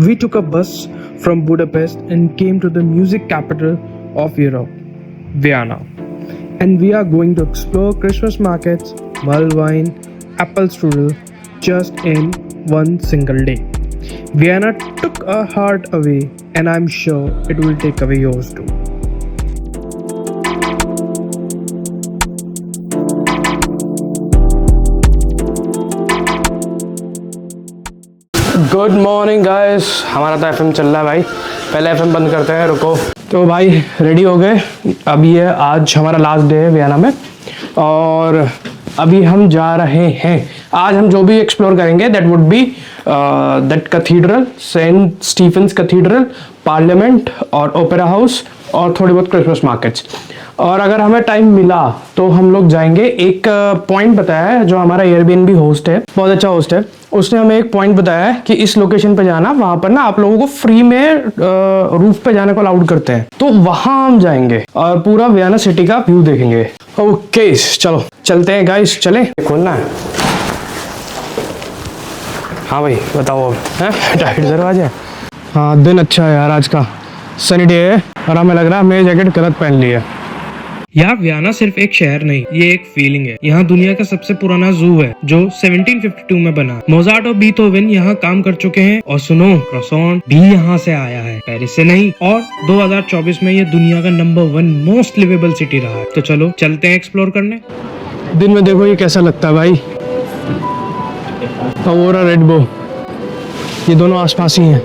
We took a bus from Budapest and came to the music capital of Europe, Vienna. And we are going to explore Christmas markets, mulled wine, apple strudel, just in one single day. Vienna took our heart away, and I'm sure it will take away yours too. Good morning guys, हमारा तो FM चल रहा है भाई। पहले FM बंद करते हैं, रुको। तो भाई रेडी हो गए। अभी है, आज हमारा लास्ट डे है वियना में और अभी हम जा रहे हैं। आज हम जो भी एक्सप्लोर करेंगे that would be that cathedral, Saint Stephen's cathedral, parliament और ओपेरा हाउस और थोड़ी बहुत क्रिसमस मार्केट्स। और अगर हमें टाइम मिला तो हम लोग जाएंगे। एक पॉइंट बताया है जो हमारा एयरबीएनबी होस्ट है, बहुत अच्छा होस्ट है, उसने हमें एक पॉइंट बताया है कि इस लोकेशन पे जाना, वहां पर ना आप लोगों को फ्री में रूफ पे जाने को अलाउड करते हैं, तो वहां हम जाएंगे और पूरा वियना सिटी का व्यू देखेंगे। ओके चलो चलते हैं गाइस, चले। खोलना है? हाँ भाई बताओ अब। है टाइट दरवाजा? हाँ दिन अच्छा है यार, आज का सनी डे है और हमें लग रहा है हमने जैकेट गलत पहन ली है। यार वियना सिर्फ एक शहर नहीं, ये एक फीलिंग है। यहाँ दुनिया का सबसे पुराना जू है जो 1752 में बना। मोजार्ट और बीथोवन यहाँ काम कर चुके हैं और सुनो, क्रॉसॉन भी यहाँ से आया है, पेरिस से नहीं। और 2024 में ये दुनिया का नंबर 1 मोस्ट लिवेबल सिटी रहा है। तो चलो चलते हैं एक्सप्लोर करने। दिन में देखो ये कैसा लगता है भाई, और रेड बो, ये दोनों आसपास ही हैं।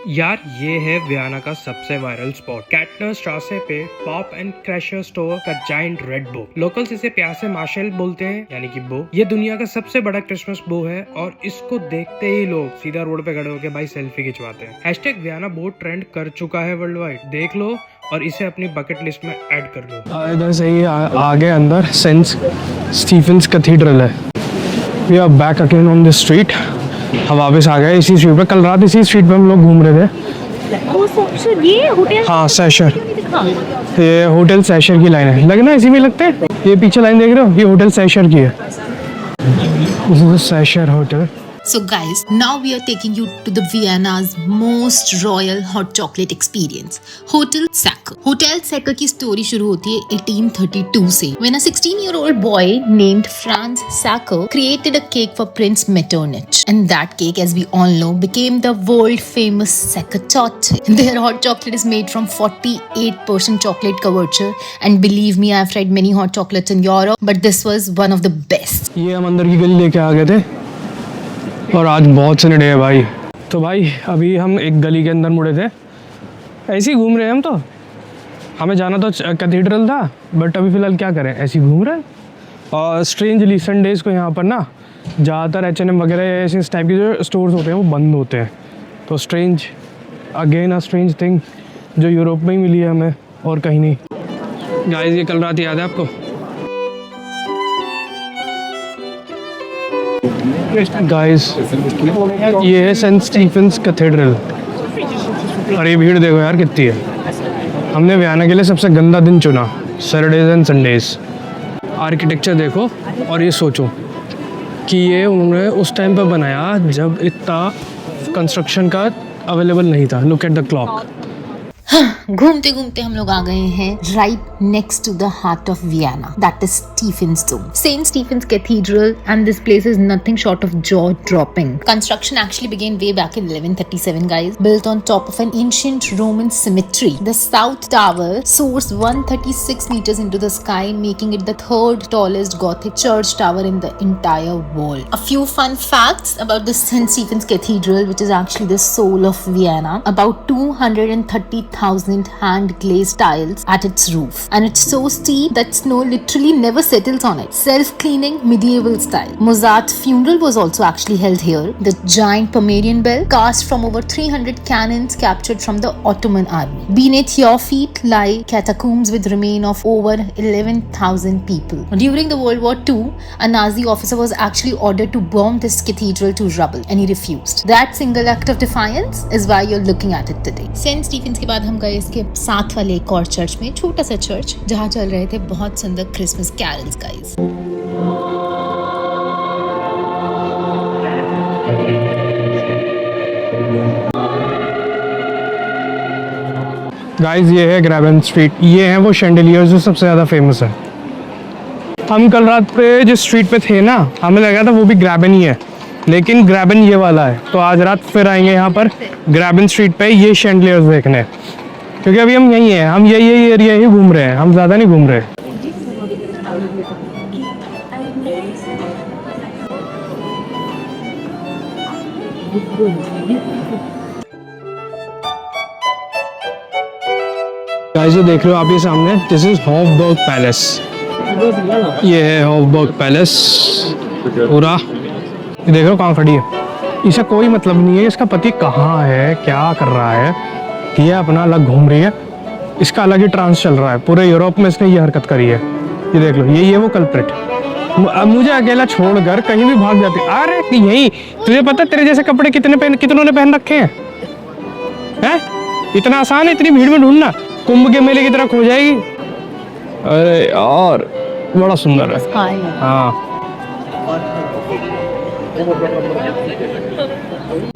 यार ये है वियना का सबसे वायरल स्पॉट, कैटनर स्ट्रासे पे पॉप एंड क्रैशर स्टोर का जायंट रेड बो। लोकल्स इसे प्यार से मार्शल बोलते हैं, यानी कि बो। ये दुनिया का सबसे बड़ा क्रिसमस बो है और इसको देखते ही लोग सीधा रोड पे खड़े होकर भाई सेल्फी खिंचवाते हैं। हैशटैग वियना बो ट्रेंड कर चुका है वर्ल्ड वाइड, देख लो और इसे अपनी बकेट लिस्ट में ऐड कर लो। इधर से ही आगे अंदर सेंट स्टीफेंस कैथीड्रल है। We are back again on this street. हम वापस आ गए इसी स्ट्रीट पे। कल रात इसी स्ट्रीट पे हम लोग घूम रहे थे। ये होटल, हाँ सैशर, ये होटल सैशर की लाइन है। लगना इसी में लगते हैं। ये पीछे लाइन देख रहे हो, ये होटल सैशर की है। This is Sacher hotel. So guys, now we are taking you to the Vienna's most royal hot chocolate experience, Hotel Sacher. Hotel Sacher की स्टोरी शुरू होती है 1832 से, when a 16-year-old boy named Franz Sacher created a cake for Prince Metternich, and that cake, as we all know, became the world famous Sacher Torte. Their hot chocolate is made from 48% chocolate couverture, and believe me, I've tried many hot chocolates in Europe, but this was one of the best. ये हम अंदर की गली लेके आ गए थे और आज बहुत सनी डे है भाई। तो भाई अभी हम एक गली के अंदर मुड़े थे, ऐसे ही घूम रहे हैं हम। तो हमें जाना तो कैथीड्रल था, बट अभी फ़िलहाल क्या करें, ऐसे ही घूम रहे हैं। और स्ट्रेंजली संडेज़ को यहाँ पर ना ज़्यादातर H&M वगैरह ऐसे इस टाइप के जो स्टोर्स होते हैं वो बंद होते हैं। तो strange, again a strange thing जो यूरोप में ही मिली है हमें और कहीं नहीं। गाइस ये कल रात याद है आपको? गाइस ये है सेंट स्टीफेंस कैथेड्रल और ये भीड़ देखो यार कितनी है। हमने वियना के लिए सबसे गंदा दिन चुना, सैटरडेज एंड संडेज। आर्किटेक्चर देखो और ये सोचो कि ये उन्होंने उस टाइम पर बनाया जब इतना कंस्ट्रक्शन का अवेलेबल नहीं था। Look at the clock. घूमते घूमते हम लोग आ गए हैं right next to the heart of Vienna, that is Stephansdom, Saint Stephen's cathedral, and this place is nothing short of jaw dropping. Construction actually began way back in 1137, guys, built on top of an ancient Roman cemetery. The south tower soars 136 meters into the sky, making it the third tallest Gothic church tower in the entire world. A few fun facts about the St. Stephen's Cathedral, which is actually the soul of Vienna. About 230,000 hand glazed tiles at its roof, and it's so steep that snow literally never settles on it. Self-cleaning medieval style. Mozart's funeral was also actually held here. The giant Pomeranian bell, cast from over 300 cannons captured from the Ottoman army. Beneath your feet lie catacombs with remains of over 11,000 people. During the World War II, a Nazi officer was actually ordered to bomb this cathedral to rubble, and he refused. That single act of defiance is why you're looking at it today. St. Stephen's के बाद हम गए इसके साथ वाले एक और church में, छोटा सा चर्च जहाँ चल रहे थे बहुत सुंदर क्रिसमस कैरल्स गाइस। गाइस ये है ग्रैबन स्ट्रीट, ये है वो शैंडिलियर्स जो सबसे ज़्यादा फेमस है। हम कल रात पे जिस स्ट्रीट पे थे ना, हमें लगा था वो भी ग्रैबन ही है, लेकिन ग्रैबन ये वाला है। तो आज रात फिर आएंगे यहाँ पर ग्रैबन स्ट्रीट पे ये शैंडिलियर्स देखने, क्योंकि अभी हम यहीं हैं, हम यही एरिया ही घूम रहे हैं, हम ज़्यादा नहीं घूम रहे। गाइस जो देख रहे हो आप ये सामने, दिस इज हॉफबर्ग पैलेस। ये है हॉफबर्ग पैलेस पूरा। ये देख रहे हो कहाँ खड़ी है, इसे कोई मतलब नहीं है इसका पति कहाँ है, क्या कर रहा है। ये अपना अलग घूम रही है, इसका अलग ही ट्रांस चल रहा है। पूरे यूरोप में इसने ये हरकत करी है। ये देख लो, ये वो कल्प्रिट। अब मुझे अकेला छोड़कर कहीं भी भाग जाती। अरे यही तुझे पता तेरे जैसे कपड़े कितनों ने पहन रखे हैं? हैं? इतना आसान है इतनी भीड़ में ढूंढना? कुंभ के मेले की तरह खो जाएगी। अरे यार बड़ा सुंदर है। हाँ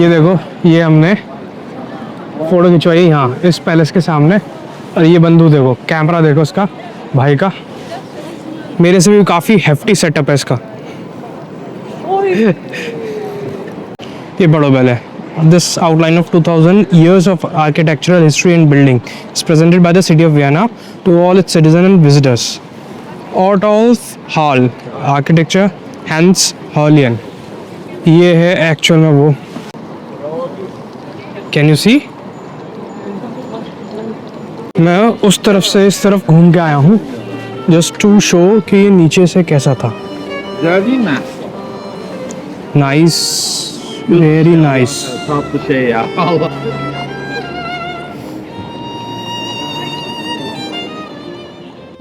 ये देखो, ये हमने फोटो खिंचवाई यहाँ इस पैलेस के सामने। और ये बंदूक देखो, कैमरा देखो इसका भाई का, मेरे से भी काफ़ी हेफ्टी सेटअप है इसका। ये बड़ो बेल है। This outline of 2000 years of architectural history and building is presented by the city of Vienna to all its citizens and visitors. Ortolf Hall, architecture Hans Hollein. ये है एक्चुअल में वो, can you see? मैं उस तरफ से इस तरफ घूम के आया हूँ जस्ट टू शो कि ये नीचे से कैसा था। Nice, very nice.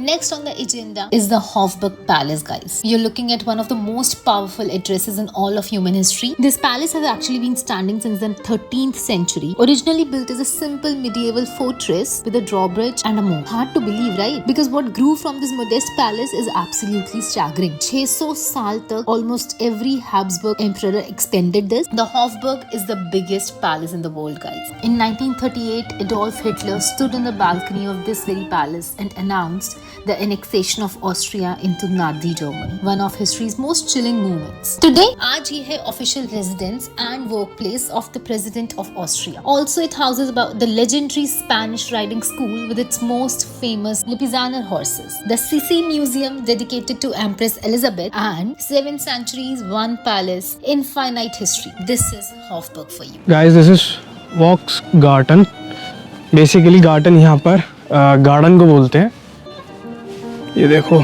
Next on the agenda is the Hofburg Palace, guys. You're looking at one of the most powerful addresses in all of human history. This palace has actually been standing since the 13th century. Originally built as a simple medieval fortress with a drawbridge and a moat. Hard to believe, right? Because what grew from this modest palace is absolutely staggering. 600 साल तक almost every Habsburg emperor extended this. The Hofburg is the biggest palace in the world, guys. In 1938, Adolf Hitler stood on the balcony of this very palace and announced the annexation of Austria into Nazi Germany, one of history's most chilling moments. Today, आज ये है official residence and workplace of the President of Austria. Also, it houses about the legendary Spanish riding school with its most famous Lipizzaner horses, the Sissi Museum dedicated to Empress Elizabeth, and 7 centuries, 1 palace, infinite history. This is Hofburg for you. Guys, this is Vaux Garten. Basically, garden यहाँ पर garden को बोलते हैं। ये देखो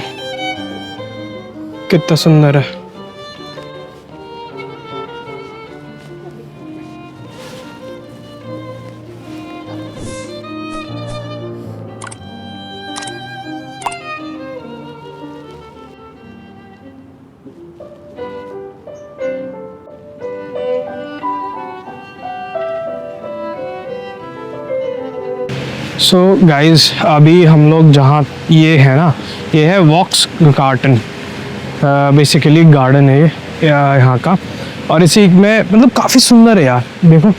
कितना सुंदर है। सो गाइस अभी हम लोग जहाँ ये है ना, ये है वॉक्स गार्डन। बेसिकली गार्डन है ये यहाँ का, और इसी में मतलब काफ़ी सुंदर है यार। देखो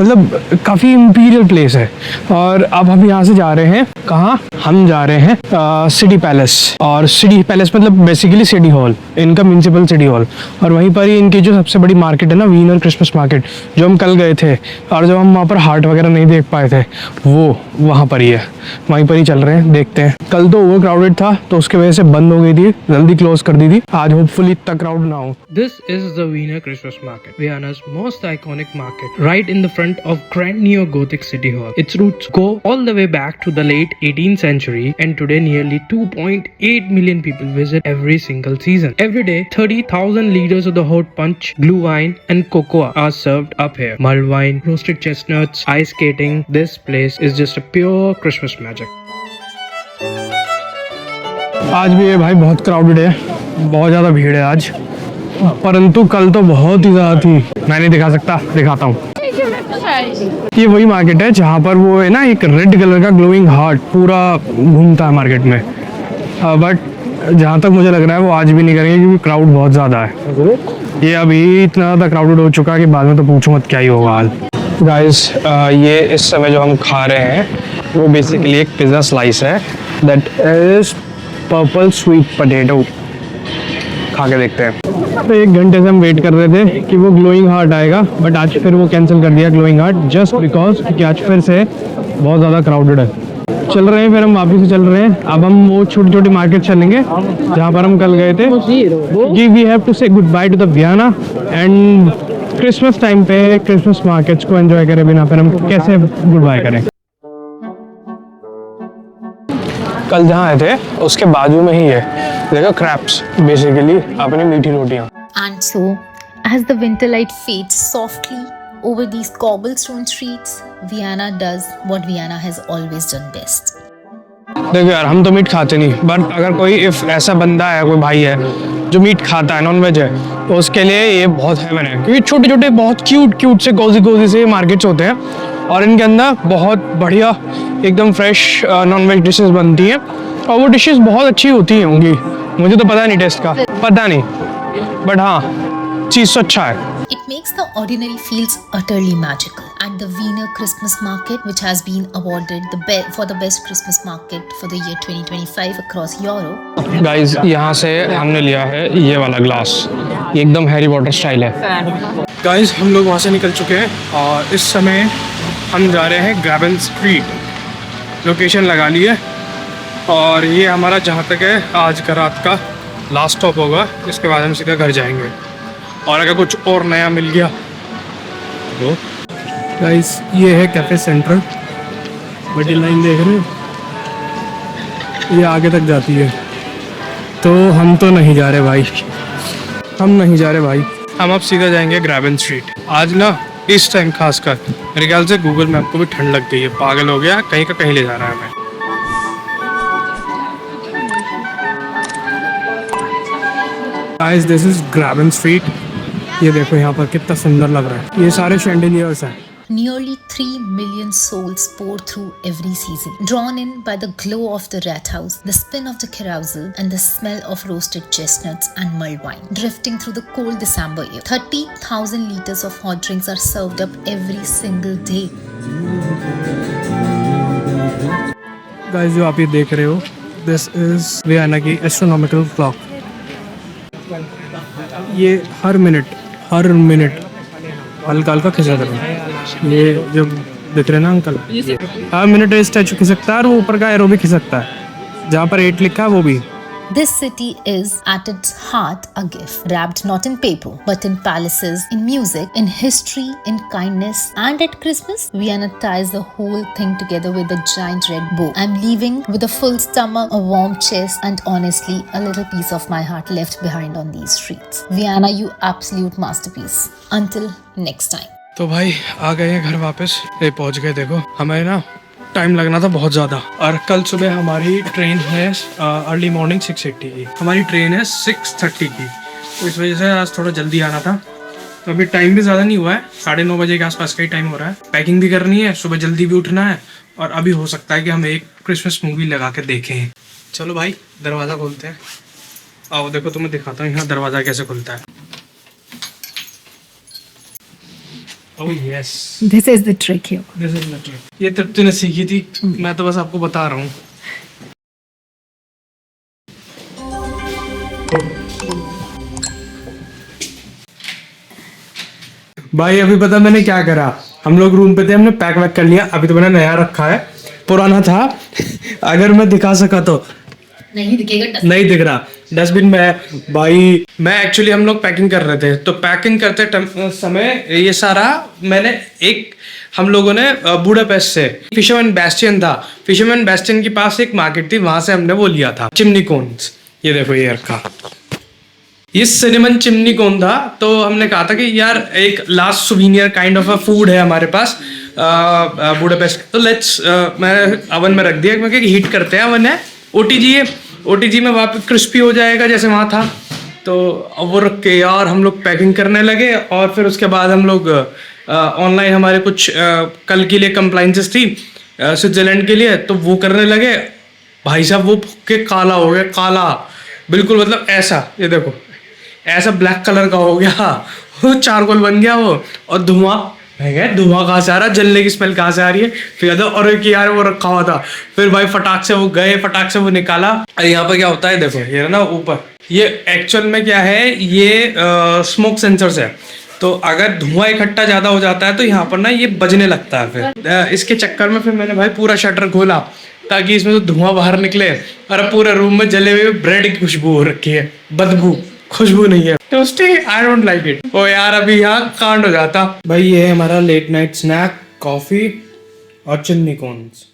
मतलब काफ़ी इम्पीरियल प्लेस है। और अब हम यहाँ से जा रहे हैं कहाँ? हम जा रहे हैं सिटी पैलेस। और सिटी पैलेस मतलब बेसिकली सिटी हॉल, इनका म्यूनसिपल सिटी हॉल। और वहीं पर ही इनकी जो सबसे बड़ी मार्केट है ना, वीनर क्रिसमस मार्केट, जो हम कल गए थे और जब हम वहाँ पर हार्ट वगैरह नहीं देख पाए थे, वो वहाँ पर ही है, वहीं पर ही चल रहे हैं। देखते हैं। कल तो ओवर क्राउडेड था तो उसकी वजह से बंद हो गई थी, जल्दी क्लोज कर दी थी। आज होपफुली इतना क्राउड ना हो। This is the Wiener Christmas market, Vienna's most iconic market, right in the front of grand neo-Gothic city hall. Its roots go all the way back to the late 18th century, and today nearly 2.8 million people visit every single season. Every day, 30,000 liters of the hot punch, glue wine, and cocoa are served up here. Mulled wine, roasted chestnuts, ice skating. This place is just a pure Christmas magic. आज भी ये भाई बहुत crowded है, बहुत ज़्यादा भीड़ है आज, परंतु कल तो बहुत ही ज़्यादा थी। मैं नहीं दिखा सकता, दिखाता हूँ। ये वही मार्केट है जहाँ पर वो है ना, एक रेड कलर का ग्लोइंग हार्ट पूरा घूमता है मार्केट में। बट जहाँ तक मुझे लग रहा है वो आज भी नहीं करेंगे क्योंकि क्राउड बहुत ज़्यादा है। ये अभी इतना ज़्यादा क्राउडेड हो चुका है कि बाद में तो पूछो मत क्या ही होगा हाल। गाइस ये इस समय जो हम खा रहे हैं वो बेसिकली एक पिज़्ज़ा स्लाइस है that is purple sweet potato. खा के देखते हैं। तो 1 घंटे से हम वेट कर रहे थे कि वो ग्लोइंग हार्ट आएगा, बट आज फिर वो कैंसिल कर दिया ग्लोइंग हार्ट, जस्ट बिकॉज क्योंकि आज फिर से बहुत ज़्यादा क्राउडेड है। चल रहे हैं, फिर हम वापस से चल रहे हैं। अब हम वो छोटी छोटी मार्केट चलेंगे जहाँ पर हम कल गए थे, कि वी हैव टू से good by two the Vienna and Christmas time पे क्रिसमस मार्केट्स को एंजॉय करे बिना फिर हम कैसे गुड बाय करें। कल जहाँ आए थे उसके बाजू में ही है, देखो क्रैप्स, बेसिकली अपनी मीठी रोटियाँ। And so, as the winter light fades softly over these cobblestone streets, Vienna does what Vienna has always done best. देखो यार, हम तो मीट खाते नहीं, बट अगर कोई इफ ऐसा बंदा है, कोई भाई है जो मीट खाता है, नॉन वेज है, तो उसके लिए ये बहुत हेवन है। क्योंकि छोटे छोटे बहुत क्यूट से कोजी से मार्केट्स होते हैं और इनके अंदर बहुत बढ़िया एकदम फ्रेश नॉन वेज डिशेस बनती हैं और वो डिशेस बहुत अच्छी होती हैं होंगी। मुझे तो पता नहीं टेस्ट का, पता नहीं, बट हाँ चीज़ तो अच्छा है। It makes the ordinary feels utterly magical. At the Wiener Christmas Market, which has been awarded for the best Christmas market for the year 2025 across Europe. Guys, यहाँ से हमने लिया है ये वाला ग्लास, ये एकदम हैरी पॉटर स्टाइल है। गाइस, हम लोग वहाँ से निकल चुके हैं और इस समय हम जा रहे हैं ग्रैबन स्ट्रीट। लोकेशन लगा ली है और ये हमारा जहाँ तक है आज का रात का लास्ट स्टॉप होगा। इसके बाद हम सीधा घर जाएंगे और अगर कुछ और नया मिल गया तो। गाइस, ये है कैफ़े सेंट्रल, बड़ी लाइन देख रहे हो, ये आगे तक जाती है। तो हम तो नहीं जा रहे भाई, हम नहीं जा रहे भाई, हम अब सीधा जाएंगे ग्रैबन स्ट्रीट। आज ना इस टाइम खासकर मेरे ख्याल से गूगल मैप को भी ठंड लग गई है, पागल हो गया, कहीं का कहीं ले जा रहा है हमें। Guys, this is Graben street. ये देखो यहाँ पर कितना सुंदर लग रहा है, ये सारे शैंडिलियर्स हैं। Nearly 3 million souls pour through every season, drawn in by the glow of the Rathaus, the spin of the carousel, and the smell of roasted chestnuts and mulled wine. Drifting through the cold December air, 30,000 liters of hot drinks are served up every single day. Guys, जो आप ये देख रहे हो, this is Vienna की astronomical clock. ये हर minute हल्का हल्का खिसक रहा है। ये जो दिख रहे हैं ना अंकल, हर मिनट ये स्टैचू खिसकता है और वो ऊपर का एरो भी खिसकता है, जहाँ पर 8 लिखा है वो भी। This city is at its heart a gift, wrapped not in paper, but in palaces, in music, in history, in kindness, and at Christmas, Vienna ties the whole thing together with a giant red bow. I'm leaving with a full stomach, a warm chest, and honestly, a little piece of my heart left behind on these streets. Vienna, you absolute masterpiece. Until next time. तो भाई आ गए हैं घर वापस, ये पहुंच गए। देखो, हमें ना टाइम लगना था बहुत ज़्यादा और कल सुबह हमारी ट्रेन है अर्ली मॉर्निंग 6:80 की, हमारी ट्रेन है 6:30 की, तो इस वजह से आज थोड़ा जल्दी आना था। तो अभी टाइम भी ज़्यादा नहीं हुआ है, 9:30 बजे के आसपास का ही टाइम हो रहा है। पैकिंग भी करनी है, सुबह जल्दी भी उठना है और अभी हो सकता है कि हम एक क्रिसमस मूवी लगा के देखें। चलो भाई, दरवाज़ा खोलते हैं। आओ देखो, तुम्हें दिखाता हूँ यहाँ दरवाज़ा कैसे खुलता है। Oh yes. This is the trick here. This is the trick. ये तृप्ति ने सीखी थी, मैं तो बस आपको बता रहा हूँ। भाई अभी पता मैंने क्या करा, हम लोग रूम पे थे, हमने पैक वैक कर लिया। अभी तो मैंने नया रखा है, पुराना था अगर मैं दिखा सका तो। नहीं दिखेगा, नहीं दिख रहा डस्टबिन में। भाई मैं एक्चुअली, हम लोग पैकिंग कर रहे थे, तो पैकिंग करते समय ये सारा मैंने हम लोगों ने बुडापेस्ट से, फिशरमैन बैस्टियन था, फिशरमैन बैस्टियन के पास एक मार्केट थी, वहां से हमने वो लिया था चिमनी कोन्स। ये देखो, ये रखा, ये सिनेमन चिमनी कोन था। तो हमने कहा था कि यार एक last souvenir kind of a food है हमारे पास बुडापेस्ट, तो लेट्स, मैंने अवन में रख दिया क्योंकि हीट करते हैं अवन है, ओटीजी में वापस क्रिस्पी हो जाएगा जैसे वहाँ था। तो वो रख के यार हम लोग पैकिंग करने लगे और फिर उसके बाद हम लोग ऑनलाइन हमारे कुछ कल के लिए कंप्लाइंसेस थी स्विट्जरलैंड के लिए, तो वो करने लगे। भाई साहब वो के काला हो गया, काला बिल्कुल, मतलब ऐसा, ये देखो ऐसा ब्लैक कलर का हो गया, वो चारकोल बन गया वो, और धुआं मैं कहा धुआं कहाँ से आ रहा है, जलने की स्मेल कहाँ से आ रही है। फिर कहता और कि यार वो रखा हुआ था। फिर भाई फटाक से वो गए, फटाक से वो निकाला। और यहाँ पर क्या होता है देखो, ये ना ऊपर, ये एक्चुअल में क्या है, ये स्मोक सेंसर्स है। तो अगर धुआं इकट्ठा ज्यादा हो जाता है तो यहाँ पर ना ये बजने लगता है। फिर इसके चक्कर में फिर मैंने भाई पूरा शटर खोला ताकि इसमें तो धुआं बाहर निकले। और अब पूरे रूम में जले हुए ब्रेड की खुशबू हो रखी है, बदबू, खुशबू नहीं है। Toasty, I don't like it. ओ यार अभी यहाँ कांड हो जाता। भाई ये है हमारा लेट नाइट स्नैक, कॉफी और चिल्ली कॉर्न्स।